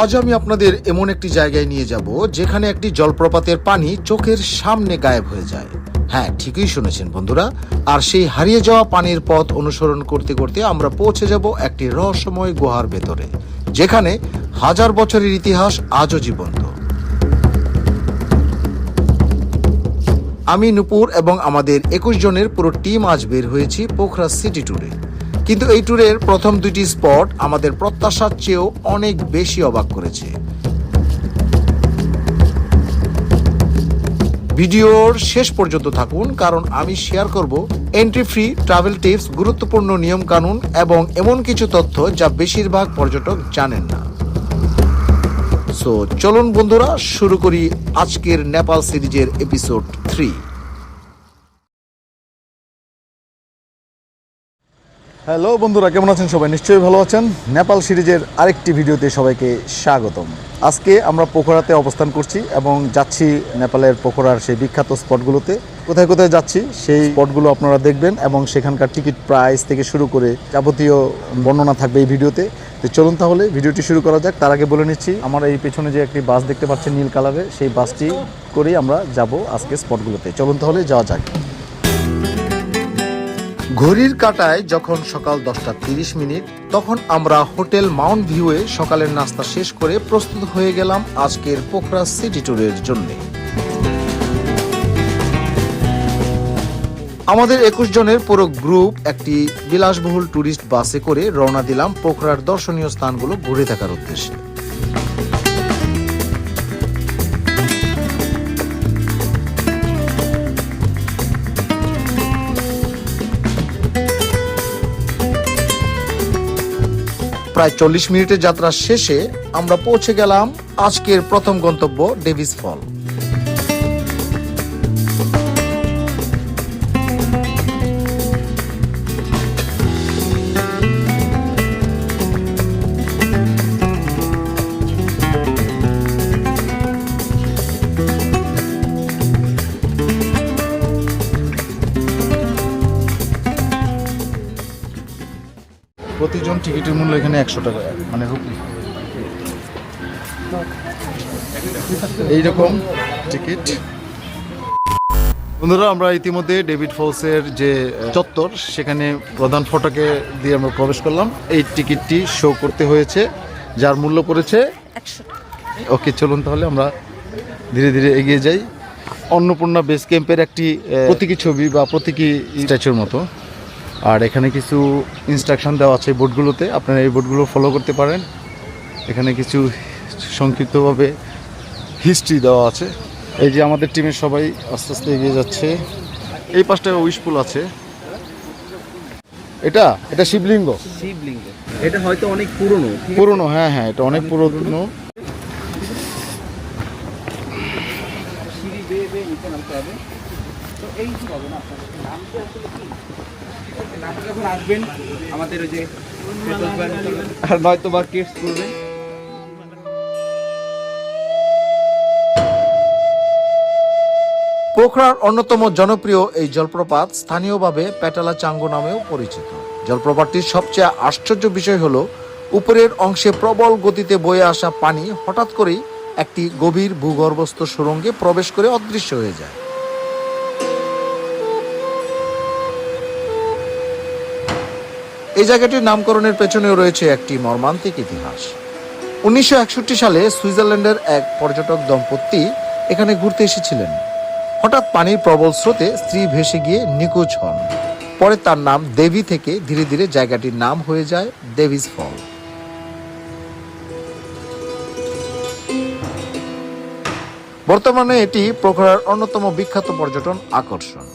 আজ আমি আপনাদের এমন একটি জায়গায় নিয়ে যাব যেখানে একটি জলপ্রপাতের পানি চোখের সামনে গায়েব হয়ে যায়। হ্যাঁ, ঠিকই শুনেছেন বন্ধুরা। আর সেই হারিয়ে যাওয়া পানির পথ অনুসরণ করতে করতে আমরা পৌঁছে যাব একটি রহস্যময় গুহার ভেতরে, যেখানে হাজার বছরের ইতিহাস আজও জীবন্ত। আমি নূপুর এবং আমাদের 21 জনের পুরো টিম আজ বের হয়েছি পোখরা সিটি ট্যুরে। কিন্তু এই ট্যুরের প্রথম দুইটি স্পট আমাদের প্রত্যাশার চেয়েও অনেক বেশি অবাক করেছে। ভিডিওর শেষ পর্যন্ত থাকুন, কারণ আমি শেয়ার করব এন্ট্রি ফ্রি ট্রাভেল টিপস, গুরুত্বপূর্ণ নিয়ম কানুন এবং এমন কিছু তথ্য যা বেশিরভাগ পর্যটক জানেন না। সো চলুন বন্ধুরা, শুরু করি আজকের নেপাল সিরিজের এপিসোড 3। হ্যালো বন্ধুরা, কেমন আছেন সবাই? নিশ্চয়ই ভালো আছেন। নেপাল সিরিজের আরেকটি ভিডিওতে সবাইকে স্বাগতম। আজকে আমরা পোখরাতে অবস্থান করছি এবং যাচ্ছি নেপালের পোখরার সেই বিখ্যাত স্পটগুলোতে। কোথায় কোথায় যাচ্ছি সেই স্পটগুলো আপনারা দেখবেন এবং সেখানকার টিকিট প্রাইস থেকে শুরু করে যাবতীয় বর্ণনা থাকবে এই ভিডিওতে। তো চলুন তাহলে ভিডিওটি শুরু করা যাক। তার আগে বলে নিচ্ছি, আমার এই পেছনে যে একটি বাস দেখতে পাচ্ছেন নীল কালারের, সেই বাসটি করেই আমরা যাব আজকে স্পটগুলোতে। চলুন তাহলে যাওয়া যাক। ঘড়ির কাঁটায় যখন সকাল 10:30, তখন আমরা হোটেল মাউন্ট ভিউয়ে সকালের নাস্তা শেষ করে প্রস্তুত হয়ে গেলাম আজকের পোখরা সিটি ট্যুরের জন্য। আমাদের 21 জনের পুরো গ্রুপ একটি বিলাসবহুল ট্যুরিস্ট বাসে করে রওনা দিলাম পোখরার দর্শনীয় স্থানগুলো ঘুরে দেখার উদ্দেশ্যে। প্রায় 40 মিনিটের যাত্রা শেষে আমরা পৌঁছে গেলাম আজকের প্রথম গন্তব্য ডেভিস ফল। প্রতিজন টিকিটের মূল্য এখানে 100 টাকা, মানে রুপি। এইরকম টিকিট। বন্ধুরা, আমরা ইতিমধ্যে ডেভিড ফলসের যে চত্বর, সেখানে প্রধান ফটকে দিয়ে আমরা প্রবেশ করলাম। এই টিকিটটি শো করতে হয়েছে, যার মূল্য পড়েছে 100 টাকা। ওকে, চলুন তাহলে আমরা ধীরে ধীরে এগিয়ে যাই। অন্নপূর্ণা বেস ক্যাম্পের একটি প্রতীকী ছবি বা প্রতীকী স্ট্যাচুর মতো। আর এখানে কিছু ইনস্ট্রাকশন দেওয়া আছে বোর্ডগুলোতে, আপনারা এই বোর্ডগুলো ফলো করতে পারেন। এখানে কিছু সংক্ষিপ্তভাবে হিস্ট্রি দেওয়া আছে। এই যে আমাদের টিমের সবাই আস্তে আস্তে এগিয়ে যাচ্ছে। এই পাশটায় উইশপুল আছে। এটা শিবলিঙ্গ। এটা হয়তো অনেক পুরনো। হ্যাঁ, এটা অনেক পুরনো। যখন আসবেন আমাদের ওই যে আর নয়তো বা কেস করবেন। পোখরার অন্যতম জনপ্রিয় এই জলপ্রপাত স্থানীয়ভাবে পেটালা চাঙ্গু নামেও পরিচিত। জলপ্রপাতটির সবচেয়ে আশ্চর্য বিষয় হলো, উপরের অংশে প্রবল গতিতে বয়ে আসা পানি হঠাৎ করেই একটি গভীর ভূগর্ভস্থ সুড়ঙ্গে প্রবেশ করে অদৃশ্য হয়ে যায়। এই জায়গাটির নামকরণের পেছনেও রয়েছে একটি মর্মান্তিক ইতিহাস। 1961 সালে সুইজারল্যান্ডের এক পর্যটক দম্পতি এখানে ঘুরতে এসেছিলেন। হঠাৎ পানির প্রবল স্রোতে স্ত্রী ভেসে গিয়ে নিখোঁজ হন। পরে তার নাম দেবী থেকে ধীরে ধীরে জায়গাটির নাম হয়ে যায় ডেভিস ফল। বর্তমানে এটি পোখরার অন্যতম বিখ্যাত পর্যটন আকর্ষণ।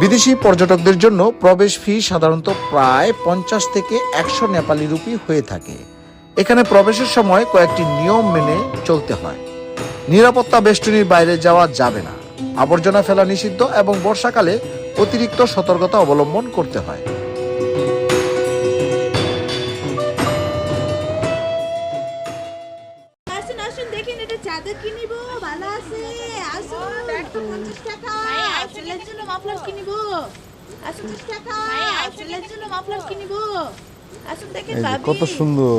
বিদেশি পর্যটকদের জন্য প্রবেশ ফি সাধারণত প্রায় 50 থেকে 100 নেপালি রুপি হয়ে থাকে। এখানে প্রবেশের সময় কয়েকটি নিয়ম মেনে চলতে হয়। নিরাপত্তা বেষ্টনীর বাইরে যাওয়া যাবে না, আবর্জনা ফেলা নিষিদ্ধ এবং বর্ষাকালে অতিরিক্ত সতর্কতা অবলম্বন করতে হয়। দেখেন, এটা চাদর কিনিব, ভালো আছে। আসুন, 50 টাকা। ছেলের জন্য মাফলার কিনিব। আসুন টাকা ছেলের জন্য মাফলার কিনবো আসুন দেখেন এই যে ভাবি কত সুন্দর।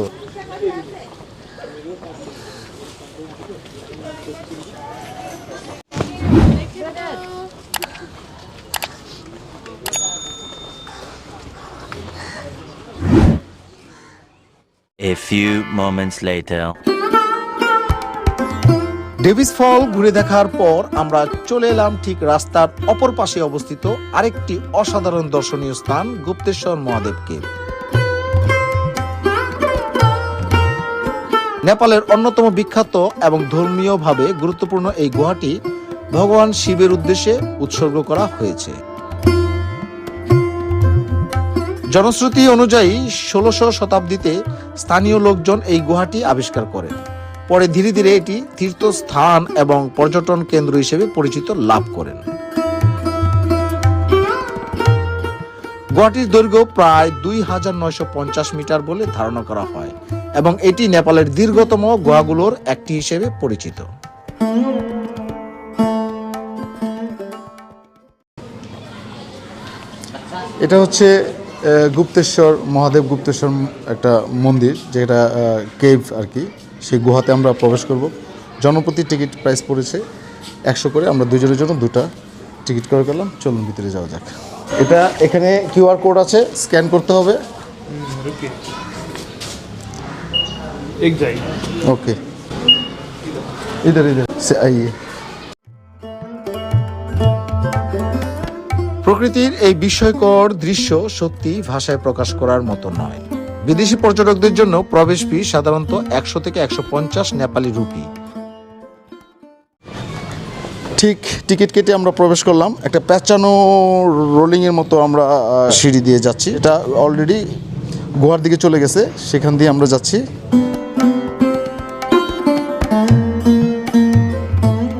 A few moments later. Davis ফল ঘুরে দেখার পর আমরা চলে এলাম ঠিক রাস্তার অপর পাশে অবস্থিত আরেকটি অসাধারণ দর্শনীয় স্থান গুপ্তেশ্বর মহাদেব কেভ। নেপালের অন্যতম বিখ্যাত এবং ধর্মীয়ভাবে গুরুত্বপূর্ণ এই গুহাটি ভগবান শিবের উদ্দেশ্যে উৎসর্গ করা হয়েছে। জনশ্রুতি অনুযায়ী 1600 শতাব্দীতে স্থানীয় লোকজন এই গুহাটি আবিষ্কার করেন। পরে ধীরে ধীরে এটি তীর্থস্থান এবং পর্যটন কেন্দ্র হিসেবে পরিচিত লাভ করেন। গুহাটির দৈর্ঘ্য প্রায় 2950 মিটার বলে ধারণা করা হয় এবং এটি নেপালের দীর্ঘতম গুহাগুলোর একটি হিসেবে পরিচিত। এটা হচ্ছে গুপ্তেশ্বর মহাদেব গুপ্তেশ্বর একটা মন্দির, যেটা কেভ আর কি। সেই গুহাতে আমরা প্রবেশ করব। জনপ্রতি টিকিট প্রাইস পড়েছে 100 করে। আমরা দুজনের জন্য 2টা টিকিট করে গেলাম। চলুন ভিতরে যাওয়া যাক। এটা এখানে কিউআর কোড আছে, স্ক্যান করতে হবে। ওকে, ইধর সে আইয়ে। প্রকৃতির এই বিস্ময়কর দৃশ্য সত্যি ভাষায় প্রকাশ করার মতো নয়। বিদেশি পর্যটকদের জন্য প্রবেশ ফি সাধারণত 100 থেকে 150 নেপালি রুপি। ঠিক টিকিট কেটে আমরা প্রবেশ করলাম। একটা প্যাঁচানো রোলিং এর মতো আমরা সিঁড়ি দিয়ে যাচ্ছি। এটা অলরেডি গুহার দিকে চলে গেছে, সেখান দিয়ে আমরা যাচ্ছি।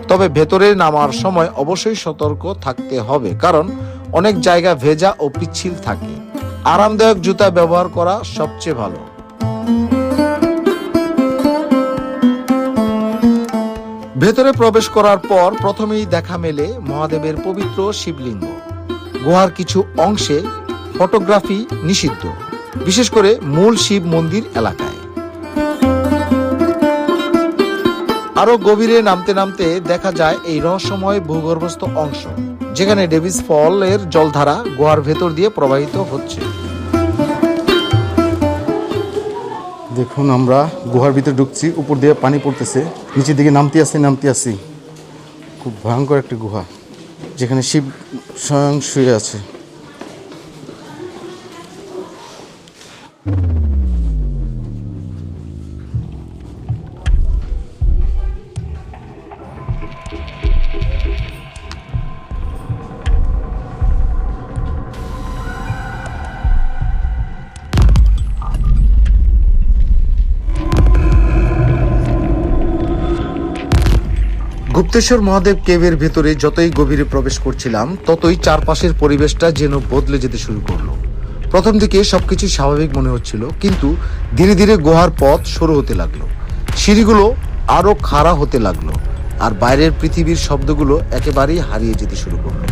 তবে ভেতরে নামার সময় অবশ্যই সতর্ক থাকতে হবে, কারণ অনেক জায়গা ভেজা ও পিচ্ছিল থাকে। আরামদায়ক জুতা ব্যবহার করা সবচেয়ে ভালো। ভেতরে প্রবেশ করার পর প্রথমেই দেখা মেলে মহাদেবের পবিত্র শিবলিঙ্গ। গুহার কিছু অংশে ফটোগ্রাফি নিষিদ্ধ, বিশেষ করে মূল শিব মন্দির এলাকায়। আরো গভীরে নামতে নামতে দেখা যায় এই রহস্যময় ভূগর্ভস্থ অংশ, যেখানে ডেভিস ফলের জলধারা গুহার ভেতর দিয়ে প্রবাহিত হচ্ছে। দেখুন, আমরা গুহার ভিতরে ঢুকছি, উপর দিয়ে পানি পড়তেছে, নিচের দিকে নামতে আসি। খুব ভয়ঙ্কর একটা গুহা, যেখানে শিব স্বয়ং শুয়ে আছে। গুপ্তেশ্বর মহাদেব কেভের ভেতরে যতই গভীরে প্রবেশ করছিলাম, ততই চারপাশের পরিবেশটা যেন বদলে যেতে শুরু করলো। প্রথম দিকে সবকিছু স্বাভাবিক মনে হচ্ছিল, কিন্তু ধীরে ধীরে গুহার পথ সরু হতে লাগলো, সিঁড়িগুলো আরো খাড়া হতে লাগলো, আর বাইরের পৃথিবীর শব্দগুলো একেবারেই হারিয়ে যেতে শুরু করলো।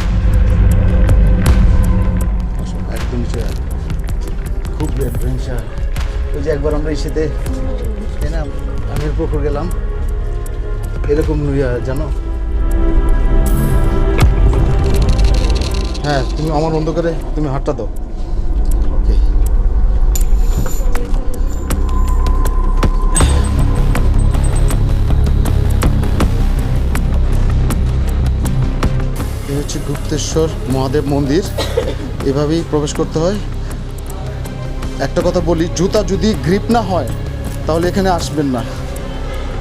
খুব অ্যাডভেঞ্চার। ওই যে একবার আমরা এসেতে আমের পুকুর গেলাম, এরকম জানো। হ্যাঁ, তুমি আমার অন্ধকারে তুমি হাতটা দাও। ওকে, এই হচ্ছে গুপ্তেশ্বর মহাদেব মন্দির। এভাবেই প্রবেশ করতে হয়। একটা কথা বলি, জুতা যদি গ্রিপ না হয় তাহলে এখানে আসবেন না।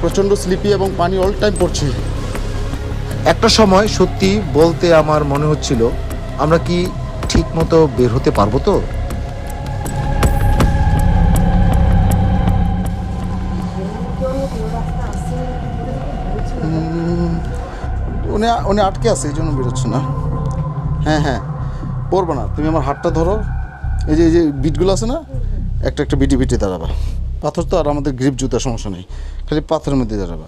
প্রচণ্ড স্লিপি এবং পানি অল টাইম পড়ছে। একটা সময় সত্যি বলতে আমার মনে হচ্ছিল, আমরা কি ঠিক মতো বের হতে পারবো তো? উনি আটকে আছে, এই জন্য বেরোচ্ছে না। হ্যাঁ হ্যাঁ, পড়বো না। তুমি আমার হাতটা ধরো, এই যে বিটগুলো আছে না, একটা একটা বিটি বিটি দাঁড়াবা। পাথর তো, আর আমাদের গ্রিপ জুতা সমস্যা নেই, খালি পাথরের মধ্যে দাঁড়াবা।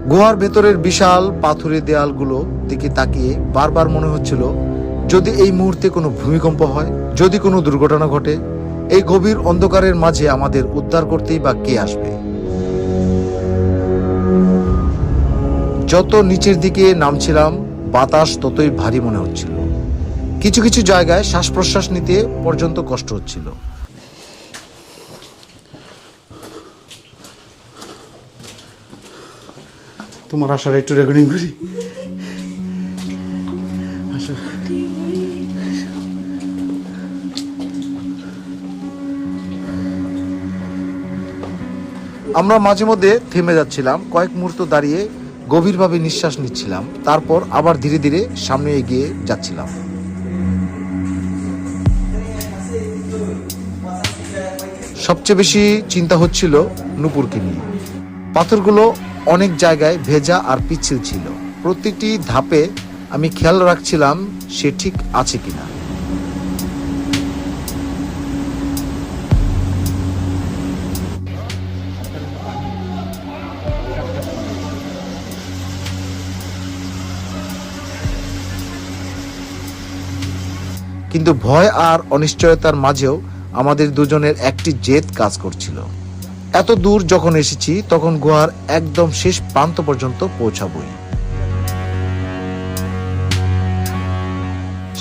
গুহার ভেতরের বিশাল পাথুরে দেয়ালগুলো দিকে তাকিয়ে বারবার মনে হচ্ছিল, যদি এই মুহূর্তে কোনো ভূমিকম্প হয়, যদি কোনো দুর্ঘটনা ঘটে, এই গভীর অন্ধকারের মাঝে আমাদের উদ্ধার করতেই বা কে আসবে। যত নিচের দিকে নামছিলাম বাতাস ততই ভারী মনে হচ্ছিল। কিছু কিছু জায়গায় শ্বাস প্রশ্বাস নিতে পর্যন্ত কষ্ট হচ্ছিল। তোমার আসার একটু রেকর্ডিং করি। আমরা মাঝে মধ্যে থেমে যাচ্ছিলাম, কয়েক মুহূর্ত দাঁড়িয়ে গভীরভাবে নিঃশ্বাস নিচ্ছিলাম, তারপর আবার ধীরে ধীরে সামনে এগিয়ে যাচ্ছিলাম। সবচেয়ে বেশি চিন্তা হচ্ছিল নূপুরকে নিয়ে। পাথরগুলো অনেক জায়গায় ভেজা আর পিচ্ছিল ছিল। প্রতিটি ধাপে আমি খেয়াল রাখছিলাম সে ঠিক আছে কিনা। কিন্তু ভয় আর অনিশ্চয়তার মাঝেও আমাদের দুজনের একটি জেদ কাজ করছিল। এত দূর যখন এসেছি তখন গুহার একদম শেষ প্রান্ত পর্যন্ত পৌঁছাবই।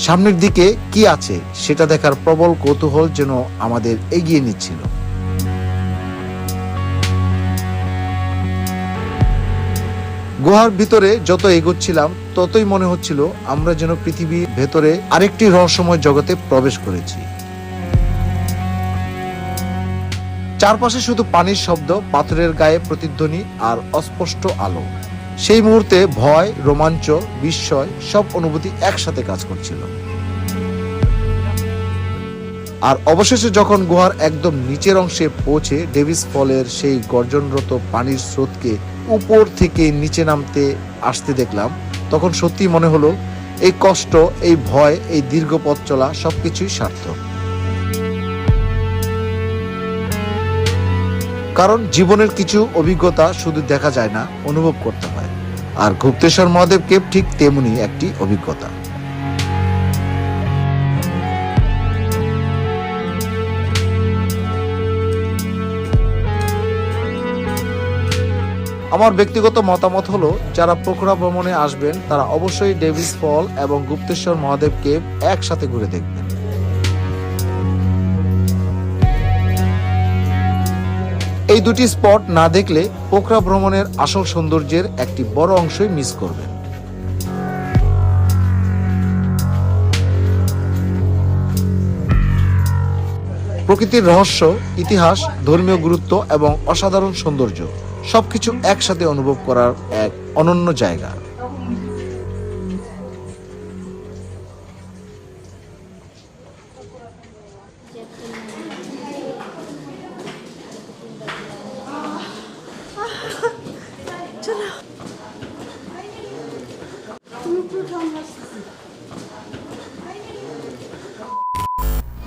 সামনের দিকে কি আছে সেটা দেখার প্রবল কৌতূহল যেন আমাদের এগিয়ে নিচ্ছিল। গুহার ভিতরে যত এগোচ্ছিলাম ততই মনে হচ্ছিল আমরা যেন পৃথিবীর ভেতরে আরেকটি রহস্যময় জগতে প্রবেশ করেছি। চারপাশে শুধু পানির শব্দ, পাথরের গায়ে প্রতিধ্বনি আর অস্পষ্ট আলো। সেই মুহূর্তে ভয়, রোমাঞ্চ, বিস্ময় সব অনুভূতি একসাথে কাজ করছিল। আর অবশেষে যখন গুহার একদম নিচের অংশে পৌঁছে ডেভিস ফলের সেই গর্জনরত পানির স্রোতকে উপর থেকে নিচে নামতে আসতে দেখলাম, তখন সত্যি মনে হলো এই কষ্ট, এই ভয়, এই দীর্ঘ পথ চলা সবকিছুই সার্থক। কারণ জীবনের কিছু অভিজ্ঞতা শুধু দেখা যায় না, অনুভব করতে হয়। আর গুপ্তেশ্বর মহাদেব কেভ ঠিক তেমনি একটি অভিজ্ঞতা। আমার ব্যক্তিগত মতামত হলো, যারা পোখরা ভ্রমণে আসবেন তারা অবশ্যই ডেভিস ফল এবং গুপ্তেশ্বর মহাদেব কেভ একসাথে ঘুরে দেখবেন। এই দুটি স্পট না দেখলে পোখরা ভ্রমণের আসল সৌন্দর্যের একটি বড় অংশই মিস করবেন। প্রকৃতির রহস্য, ইতিহাস, ধর্মীয় গুরুত্ব এবং অসাধারণ সৌন্দর্য সবকিছু একসাথে অনুভব করার এক অনন্য জায়গা।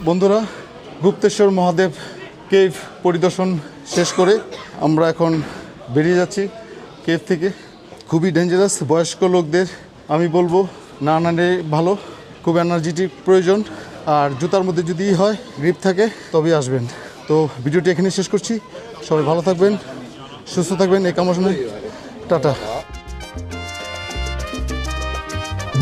বন্ধুরা, গুপ্তেশ্বর মহাদেব কেভ পরিদর্শন শেষ করে আমরা এখন বেরিয়ে যাচ্ছি কেভ থেকে। খুবই ডেঞ্জারাস, বয়স্ক লোকদের আমি বলবো না নামলে ভালো, খুব এনার্জেটিক প্রয়োজন। আর জুতার মধ্যে যদি হয় গ্রিপ থাকে তবে আসবেন। তো ভিডিওটি এখানে শেষ করছি। সবাই ভালো থাকবেন, সুস্থ থাকবেন, এই কামনা। টাটা।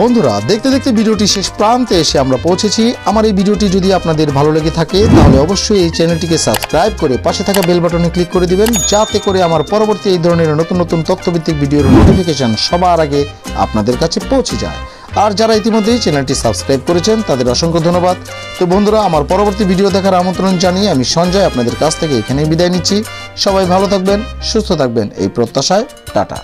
বন্ধুরা, দেখতে দেখতে ভিডিওটি শেষ প্রান্তে এসে আমরা পৌঁছেছি। আমার এই ভিডিওটি যদি আপনাদের ভালো লেগে থাকে তাহলে অবশ্যই এই চ্যানেলটিকে সাবস্ক্রাইব করে পাশে থাকা বেল বাটনে ক্লিক করে দিবেন, যাতে করে আমার পরবর্তী এই ধরনের নতুন নতুন তথ্যভিত্তিক ভিডিওর নোটিফিকেশন সবার আগে আপনাদের কাছে পৌঁছে যায়। আর যারা ইতিমধ্যেই চ্যানেলটি সাবস্ক্রাইব করেছেন তাদের অসংখ্য ধন্যবাদ। তো বন্ধুরা, আমার পরবর্তী ভিডিও দেখার আমন্ত্রণ জানিয়ে আমি সঞ্জয় আপনাদের কাছ থেকে এখানেই বিদায় নিচ্ছি। সবাই ভালো থাকবেন, সুস্থ থাকবেন এই প্রত্যাশায়। টাটা।